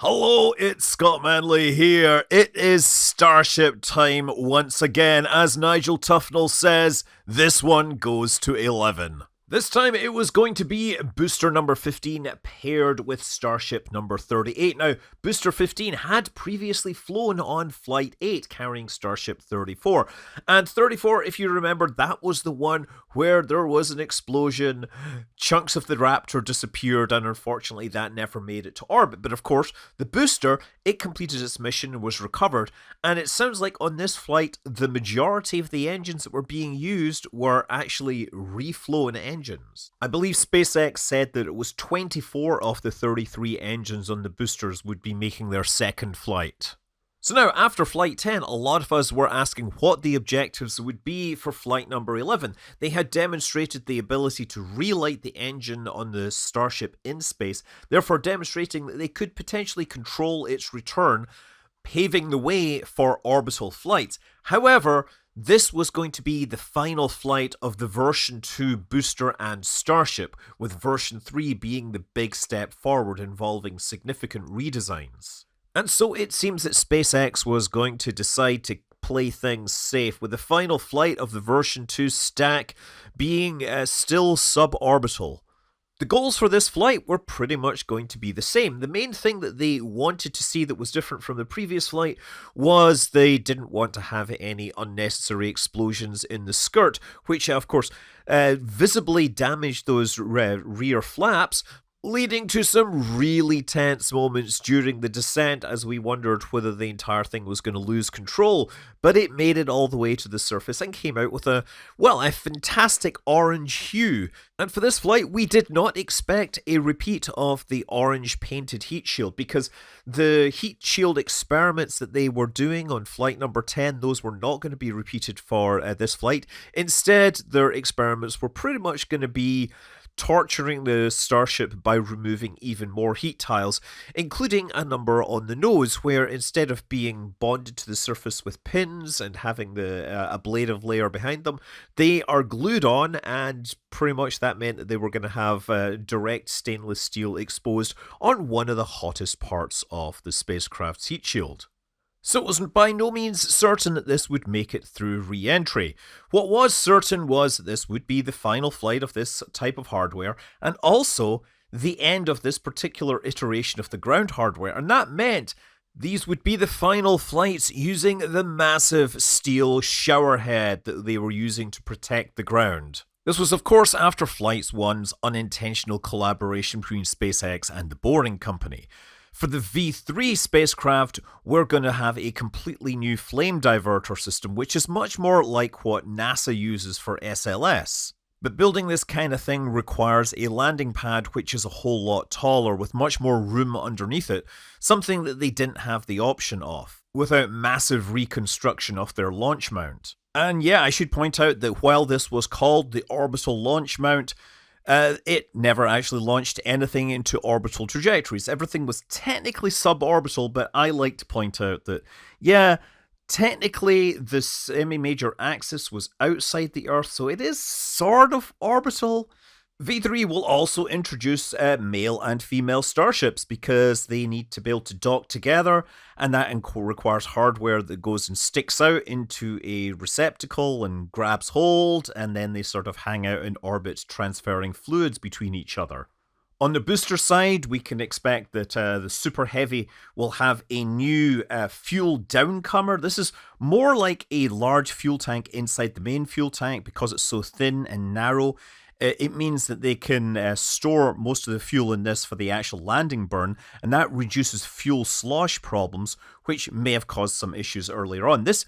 Hello, it's Scott Manley here. It is Starship time once again. As Nigel Tufnell says, this one goes to 11. This time it was going to be booster number 15 paired with Starship number 38. Now, booster 15 had previously flown on Flight 8 carrying Starship 34. And 34, if you remember, that was the one where there was an explosion, chunks of the Raptor disappeared, and unfortunately that never made it to orbit. But of course, the booster, it completed its mission and was recovered. And it sounds like on this flight, the majority of the engines that were being used were actually reflown engines. I believe SpaceX said that it was 24 of the 33 engines on the boosters would be making their second flight. So now, after Flight 10, a lot of us were asking what the objectives would be for Flight number 11. They had demonstrated the ability to relight the engine on the Starship in space, therefore demonstrating that they could potentially control its return, paving the way for orbital flights. However, this was going to be the final flight of the version 2 booster and Starship, with version 3 being the big step forward involving significant redesigns. And so it seems that SpaceX was going to decide to play things safe, with the final flight of the version 2 stack being still suborbital. The goals for this flight were pretty much going to be the same. The main thing that they wanted to see that was different from the previous flight was they didn't want to have any unnecessary explosions in the skirt, which of course visibly damaged those rear flaps, leading to some really tense moments during the descent as we wondered whether the entire thing was going to lose control. But it made it all the way to the surface and came out with a fantastic orange hue. And for this flight, we did not expect a repeat of the orange painted heat shield, because the heat shield experiments that they were doing on flight number 10, those were not going to be repeated for this flight. Instead, their experiments were pretty much going to be torturing the Starship by removing even more heat tiles, including a number on the nose, where instead of being bonded to the surface with pins and having the ablative layer behind them, they are glued on, and pretty much that meant that they were going to have direct stainless steel exposed on one of the hottest parts of the spacecraft's heat shield. So it was by no means certain that this would make it through re-entry. What was certain was that this would be the final flight of this type of hardware, and also the end of this particular iteration of the ground hardware, and that meant these would be the final flights using the massive steel showerhead that they were using to protect the ground. This was, of course, after Flight 1's unintentional collaboration between SpaceX and the Boring Company. For the V3 spacecraft, we're going to have a completely new flame diverter system, which is much more like what NASA uses for SLS. But building this kind of thing requires a landing pad which is a whole lot taller, with much more room underneath it, something that they didn't have the option of, without massive reconstruction of their launch mount. And yeah, I should point out that while this was called the orbital launch mount, it never actually launched anything into orbital trajectories. Everything was technically suborbital, but I like to point out that, yeah, technically the semi-major axis was outside the Earth, so it is sort of orbital. V3 will also introduce male and female starships, because they need to be able to dock together, and that requires hardware that goes and sticks out into a receptacle and grabs hold, and then they sort of hang out in orbit, transferring fluids between each other. On the booster side, we can expect that the Super Heavy will have a new fuel downcomer. This is more like a large fuel tank inside the main fuel tank, because it's so thin and narrow. It means that they can store most of the fuel in this for the actual landing burn, and that reduces fuel slosh problems, which may have caused some issues earlier on. This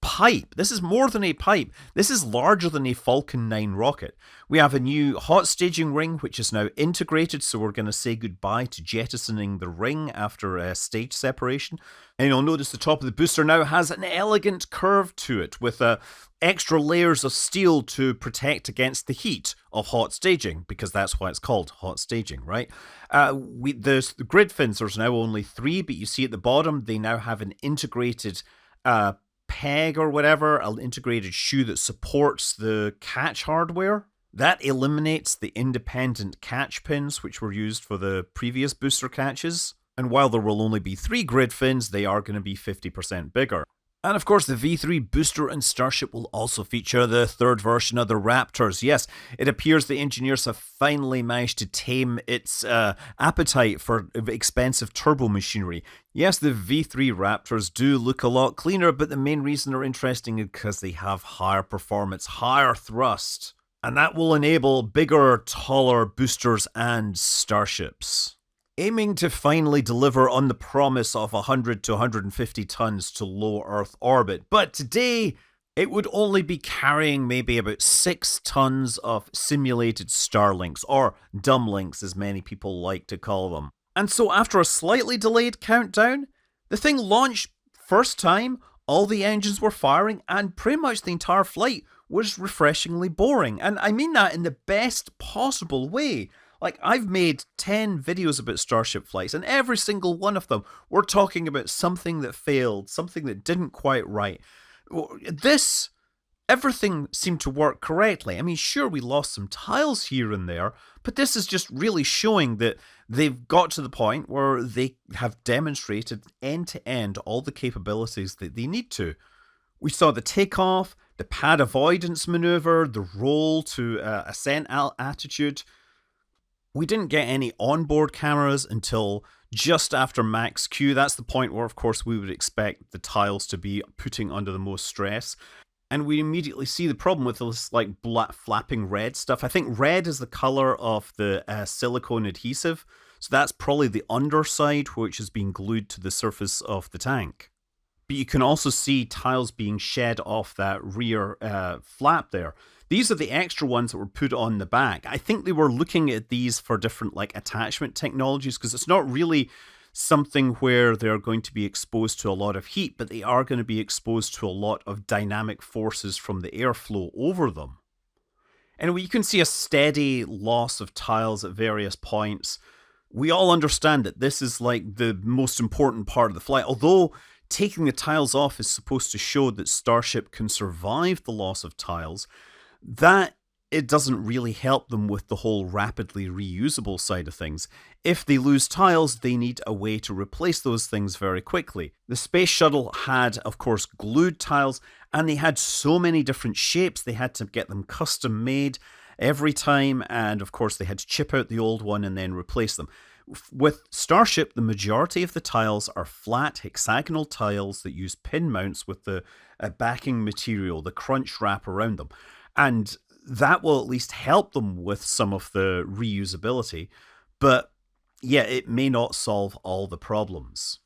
pipe, this is more than a pipe. This is larger than a Falcon 9 rocket. We have a new hot staging ring, which is now integrated, so we're going to say goodbye to jettisoning the ring after stage separation. And you'll notice the top of the booster now has an elegant curve to it, with extra layers of steel to protect against the heat of hot staging, because that's why it's called hot staging, right? The grid fins, there's now only 3, but you see at the bottom, they now have an integrated peg or whatever, an integrated shoe that supports the catch hardware. That eliminates the independent catch pins which were used for the previous booster catches. And while there will only be 3 grid fins, they are going to be 50% bigger. And of course, the V3 Booster and Starship will also feature the third version of the Raptors. Yes, it appears the engineers have finally managed to tame its appetite for expensive turbo machinery. Yes, the V3 Raptors do look a lot cleaner, but the main reason they're interesting is because they have higher performance, higher thrust. And that will enable bigger, taller boosters and starships, aiming to finally deliver on the promise of 100 to 150 tons to low Earth orbit. But today, it would only be carrying maybe about 6 tons of simulated Starlinks, or dumblinks as many people like to call them. And so after a slightly delayed countdown, the thing launched first time, all the engines were firing, and pretty much the entire flight was refreshingly boring. And I mean that in the best possible way. Like, I've made 10 videos about Starship flights, and every single one of them, we're talking about something that failed, something that didn't quite right. This, everything seemed to work correctly. I mean, sure, we lost some tiles here and there, but this is just really showing that they've got to the point where they have demonstrated end-to-end all the capabilities that they need to. We saw the takeoff, the pad avoidance maneuver, the roll to ascent attitude. We didn't get any onboard cameras until just after max Q. That's the point where, of course, we would expect the tiles to be putting under the most stress. And we immediately see the problem with this like black flapping red stuff. I think red is the color of the silicone adhesive. So that's probably the underside, which is being glued to the surface of the tank. But you can also see tiles being shed off that rear flap there. These are the extra ones that were put on the back. I think they were looking at these for different like attachment technologies, because it's not really something where they're going to be exposed to a lot of heat, but they are going to be exposed to a lot of dynamic forces from the airflow over them. Anyway, you can see a steady loss of tiles at various points. We all understand that this is like the most important part of the flight, although taking the tiles off is supposed to show that Starship can survive the loss of tiles. That it doesn't really help them with the whole rapidly reusable side of things. If they lose tiles, they need a way to replace those things very quickly. The space shuttle had, of course, glued tiles, and they had so many different shapes, they had to get them custom made every time, and of course they had to chip out the old one and then replace them. With Starship, the majority of the tiles are flat hexagonal tiles that use pin mounts with the backing material, the crunch wrap around them. And that will at least help them with some of the reusability. But yeah, it may not solve all the problems.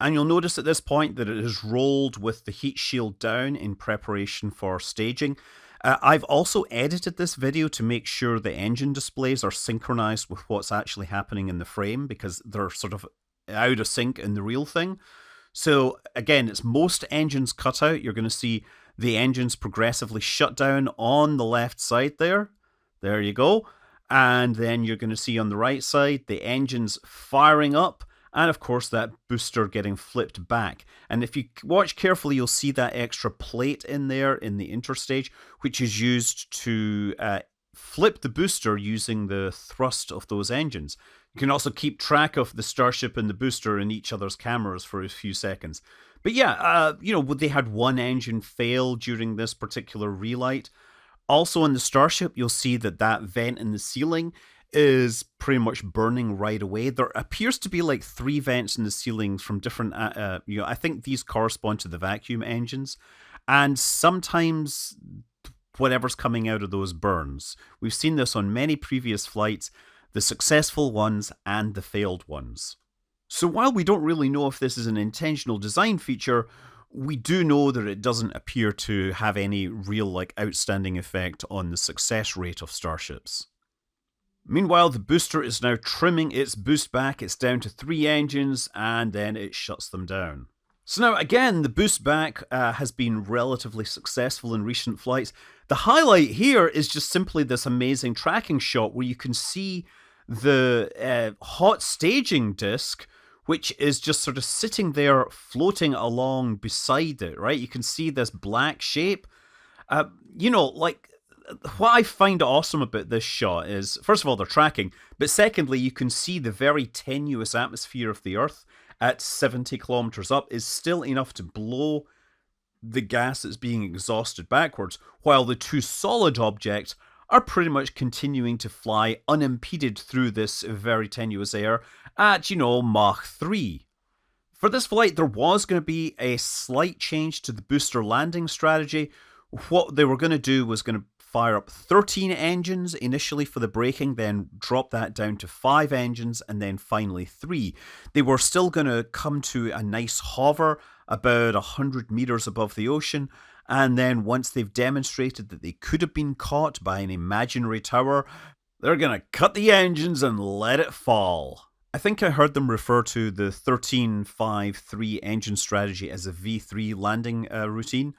And you'll notice at this point that it is rolled with the heat shield down in preparation for staging. I've also edited this video to make sure the engine displays are synchronized with what's actually happening in the frame, because they're sort of out of sync in the real thing. So again, it's most engines cut out. You're going to see the engines progressively shut down on the left side there. There you go. And then you're going to see on the right side the engines firing up, and of course that booster getting flipped back. And if you watch carefully, you'll see that extra plate in there in the interstage, which is used to flip the booster using the thrust of those engines. You can also keep track of the Starship and the booster in each other's cameras for a few seconds. But yeah, they had one engine fail during this particular relight. Also in the Starship, you'll see that vent in the ceiling is pretty much burning right away. There appears to be like 3 vents in the ceiling from different, I think these correspond to the vacuum engines. And sometimes whatever's coming out of those burns. We've seen this on many previous flights, the successful ones and the failed ones. So while we don't really know if this is an intentional design feature, we do know that it doesn't appear to have any real outstanding effect on the success rate of Starships. Meanwhile, the booster is now trimming its boost back. It's down to 3 engines, and then it shuts them down. So now, again, the boost back has been relatively successful in recent flights. The highlight here is just simply this amazing tracking shot where you can see the hot staging disc, which is just sort of sitting there floating along beside it, right? You can see this black shape. what I find awesome about this shot is, first of all, they're tracking, but secondly, you can see the very tenuous atmosphere of the Earth at 70 kilometers up is still enough to blow the gas that's being exhausted backwards, while the two solid objects are pretty much continuing to fly unimpeded through this very tenuous air at, Mach 3. For this flight, there was going to be a slight change to the booster landing strategy. What they were going to do was going to fire up 13 engines initially for the braking, then drop that down to 5 engines, and then finally 3. They were still going to come to a nice hover about 100 meters above the ocean, and then once they've demonstrated that they could have been caught by an imaginary tower, they're going to cut the engines and let it fall. I think I heard them refer to the 13-5-3 engine strategy as a V3 landing routine.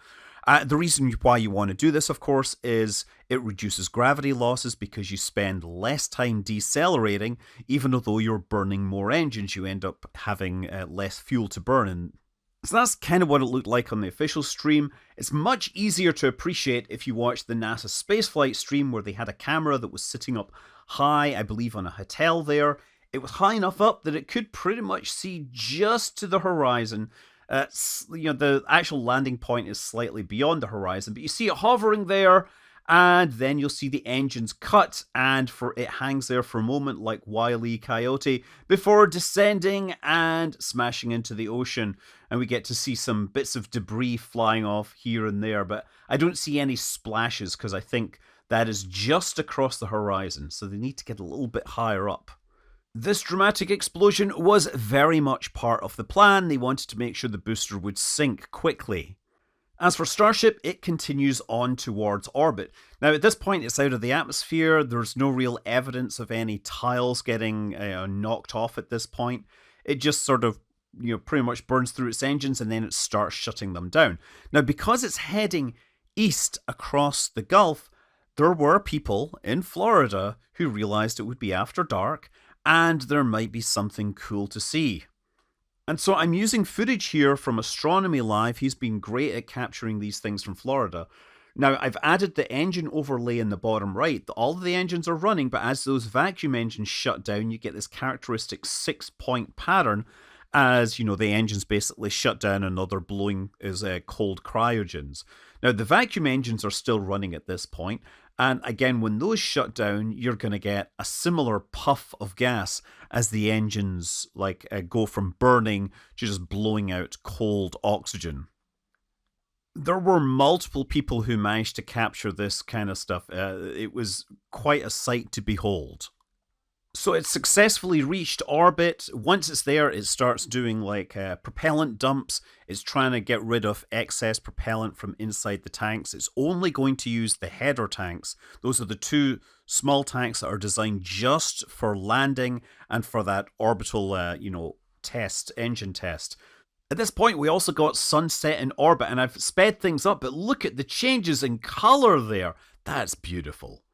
The reason why you want to do this, of course, is it reduces gravity losses because you spend less time decelerating, even though you're burning more engines, you end up having less fuel to burn. And so that's kind of what it looked like on the official stream. It's much easier to appreciate if you watch the NASASpaceFlight stream, where they had a camera that was sitting up high, I believe on a hotel there. It was high enough up that it could pretty much see just to the horizon. The actual landing point is slightly beyond the horizon, but you see it hovering there, and then you'll see the engines cut, and it hangs there for a moment like Wile E. Coyote before descending and smashing into the ocean, and we get to see some bits of debris flying off here and there, but I don't see any splashes because I think that is just across the horizon, so they need to get a little bit higher up. This dramatic explosion was very much part of the plan. They wanted to make sure the booster would sink quickly. As for Starship, it continues on towards orbit. Now, at this point, it's out of the atmosphere. There's no real evidence of any tiles getting knocked off at this point. It just sort of, pretty much burns through its engines and then it starts shutting them down. Now, because it's heading east across the Gulf, there were people in Florida who realized it would be after dark and there might be something cool to see. And so I'm using footage here from Astronomy Live. He's been great at capturing these things from Florida. Now, I've added the engine overlay in the bottom right. All of the engines are running, but as those vacuum engines shut down, you get this characteristic 6-point pattern as, the engines basically shut down and they're blowing as cold cryogens. Now, the vacuum engines are still running at this point, and again, when those shut down, you're going to get a similar puff of gas as the engines go from burning to just blowing out cold oxygen. There were multiple people who managed to capture this kind of stuff. It was quite a sight to behold. So it successfully reached orbit. Once it's there, it starts doing propellant dumps. It's trying to get rid of excess propellant from inside the tanks. It's only going to use the header tanks. Those are the two small tanks that are designed just for landing and for that orbital, engine test. At this point, we also got sunset in orbit, and I've sped things up, but look at the changes in color there. That's beautiful.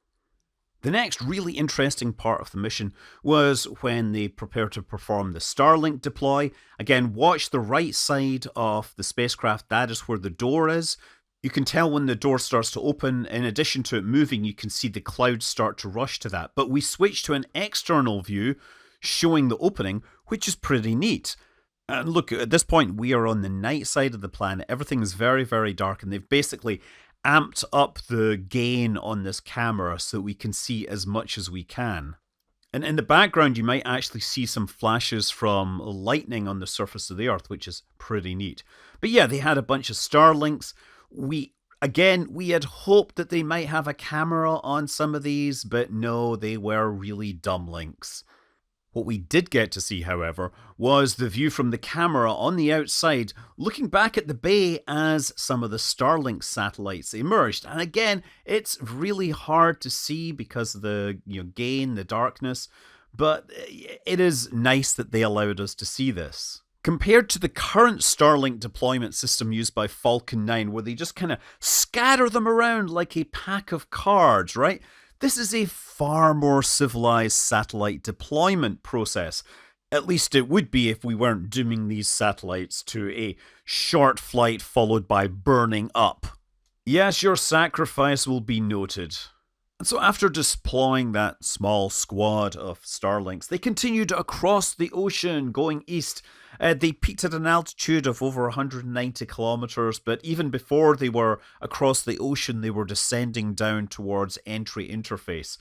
The next really interesting part of the mission was when they prepare to perform the Starlink deploy. Again, watch the right side of the spacecraft. That is where the door is. You can tell when the door starts to open. In addition to it moving, you can see the clouds start to rush to that. But we switch to an external view showing the opening, which is pretty neat. And look, at this point, we are on the night side of the planet. Everything is very, very dark, and they've basically amped up the gain on this camera so we can see as much as we can. And in the background, you might actually see some flashes from lightning on the surface of the Earth, which is pretty neat. But yeah, they had a bunch of Starlinks. We had hoped that they might have a camera on some of these, but no, they were really dumb links. What we did get to see, however, was the view from the camera on the outside, looking back at the bay as some of the Starlink satellites emerged. And again, it's really hard to see because of the gain, the darkness, but it is nice that they allowed us to see this. Compared to the current Starlink deployment system used by Falcon 9, where they just kind of scatter them around like a pack of cards, right? This is a far more civilized satellite deployment process. At least it would be if we weren't dooming these satellites to a short flight followed by burning up. Yes, your sacrifice will be noted. And so after deploying that small squad of Starlinks, they continued across the ocean going east. They peaked at an altitude of over 190 kilometers, but even before they were across the ocean, they were descending down towards entry interface.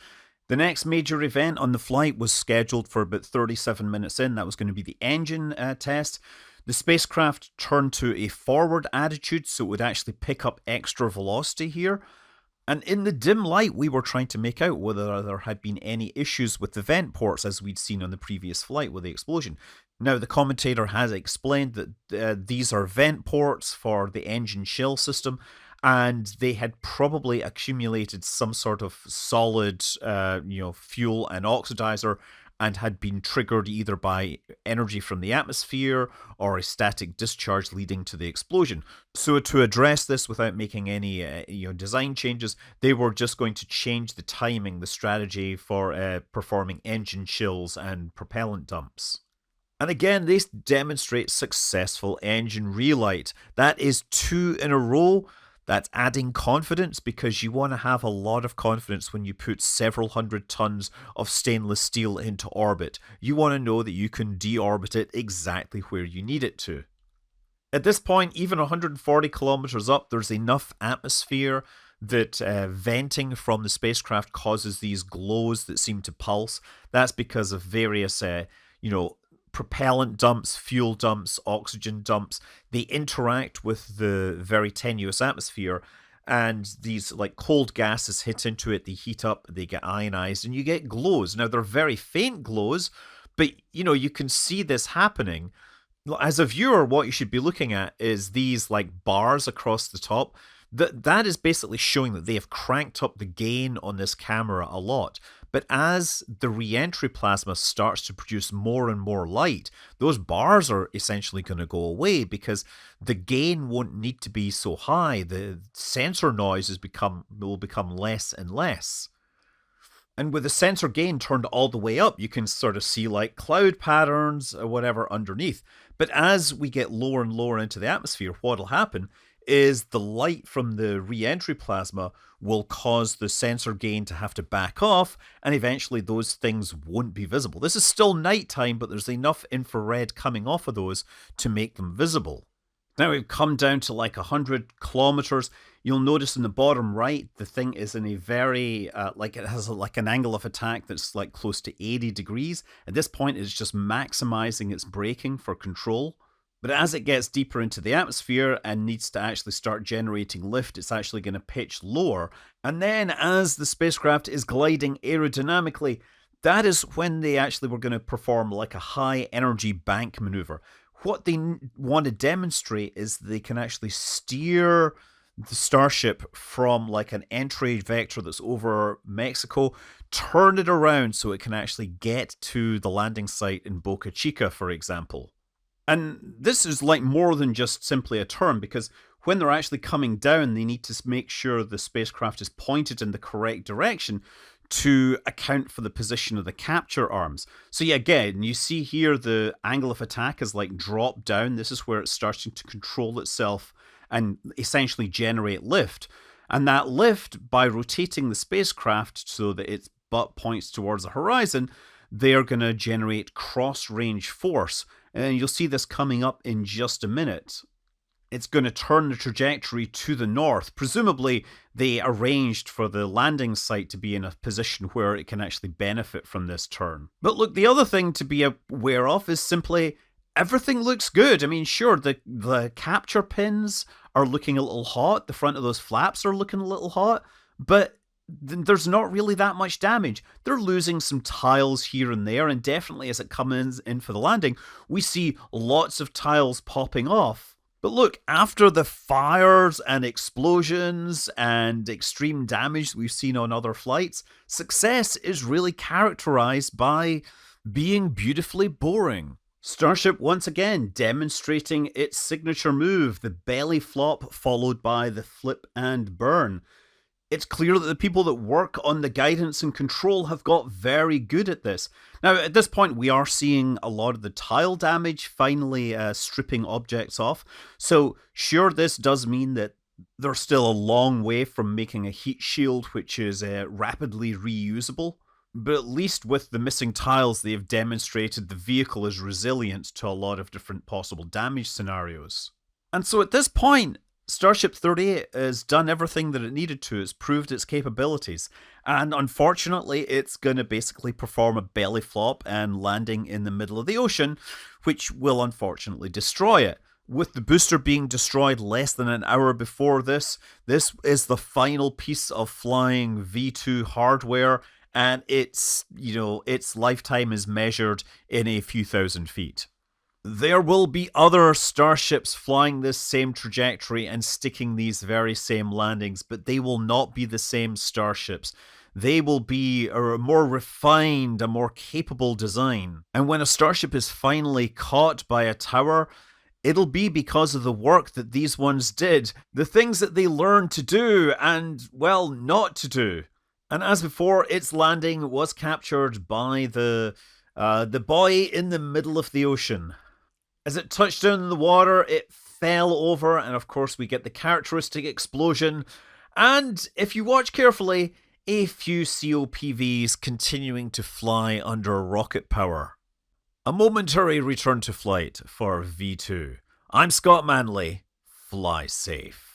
The next major event on the flight was scheduled for about 37 minutes in. That was going to be the engine test. The spacecraft turned to a forward attitude, so it would actually pick up extra velocity here. And in the dim light, we were trying to make out whether there had been any issues with the vent ports as we'd seen on the previous flight with the explosion. Now, the commentator has explained that these are vent ports for the engine shell system, and they had probably accumulated some sort of solid, fuel and oxidizer, and had been triggered either by energy from the atmosphere or a static discharge leading to the explosion. So to address this without making any design changes, they were just going to change the timing, the strategy for performing engine chills and propellant dumps. And again, they demonstrate successful engine relight. That is 2 in a row. That's adding confidence, because you want to have a lot of confidence when you put several hundred tons of stainless steel into orbit. You want to know that you can deorbit it exactly where you need it to. At this point, even 140 kilometers up, there's enough atmosphere that venting from the spacecraft causes these glows that seem to pulse. That's because of various, propellant dumps, fuel dumps, oxygen dumps. They interact with the very tenuous atmosphere, and these like cold gases hit into it, they heat up, they get ionized, and you get glows. Now, they're very faint glows, but you can see this happening. As a viewer, what you should be looking at is these like bars across the top. That is basically showing that they have cranked up the gain on this camera a lot. But as the re-entry plasma starts to produce more and more light, those bars are essentially going to go away because the gain won't need to be so high. The sensor noise will become less and less. And with the sensor gain turned all the way up, you can sort of see like cloud patterns or whatever underneath. But as we get lower and lower into the atmosphere, what'll happen is the light from the re-entry plasma will cause the sensor gain to have to back off, and eventually those things won't be visible. This is still nighttime, but there's enough infrared coming off of those to make them visible. Now we've come down to like 100 kilometers. You'll notice in the bottom right, the thing is in a very, it has like an angle of attack that's like close to 80 degrees. At this point, it's just maximizing its braking for control. But as it gets deeper into the atmosphere and needs to actually start generating lift, it's actually going to pitch lower. And then as the spacecraft is gliding aerodynamically, that is when they actually were going to perform like a high energy bank maneuver. What they want to demonstrate is they can actually steer the Starship from like an entry vector that's over Mexico, turn it around so it can actually get to the landing site in Boca Chica, for example. And this is like more than just simply a turn, because when they're actually coming down, they need to make sure the spacecraft is pointed in the correct direction to account for the position of the capture arms. So yeah, again, you see here the angle of attack is like dropped down. This is where it's starting to control itself and essentially generate lift. And that lift, by rotating the spacecraft so that its butt points towards the horizon, they are going to generate cross-range force. And you'll see this coming up in just a minute. It's going to turn the trajectory to the north. Presumably, they arranged for the landing site to be in a position where it can actually benefit from this turn. But look, the other thing to be aware of is simply everything looks good. I mean, sure, the capture pins are looking a little hot. The front of those flaps are looking a little hot. But there's not really that much damage. They're losing some tiles here and there, and definitely as it comes in for the landing, we see lots of tiles popping off. But look, after the fires and explosions and extreme damage we've seen on other flights, success is really characterized by being beautifully boring. Starship once again demonstrating its signature move, the belly flop followed by the flip and burn. It's clear that the people that work on the guidance and control have got very good at this. Now, at this point, we are seeing a lot of the tile damage finally stripping objects off. So, sure, this does mean that They're still a long way from making a heat shield which is rapidly reusable, but at least with the missing tiles, they've demonstrated the vehicle is resilient to a lot of different possible damage scenarios. And so at this point, Starship 38 has done everything that it needed to. It's proved its capabilities. And unfortunately, it's going to basically perform a belly flop and landing in the middle of the ocean, which will unfortunately destroy it. With the booster being destroyed less than an hour before this is the final piece of flying V2 hardware, and its lifetime is measured in a few thousand feet. There will be other starships flying this same trajectory and sticking these very same landings, but they will not be the same starships. They will be a more refined, a more capable design. And when a starship is finally caught by a tower, it'll be because of the work that these ones did, the things that they learned to do and, well, not to do. And as before, its landing was captured by the boy in the middle of the ocean. As it touched down in the water, it fell over, and of course we get the characteristic explosion, and if you watch carefully, a few COPVs continuing to fly under rocket power. A momentary return to flight for V2. I'm Scott Manley. Fly safe.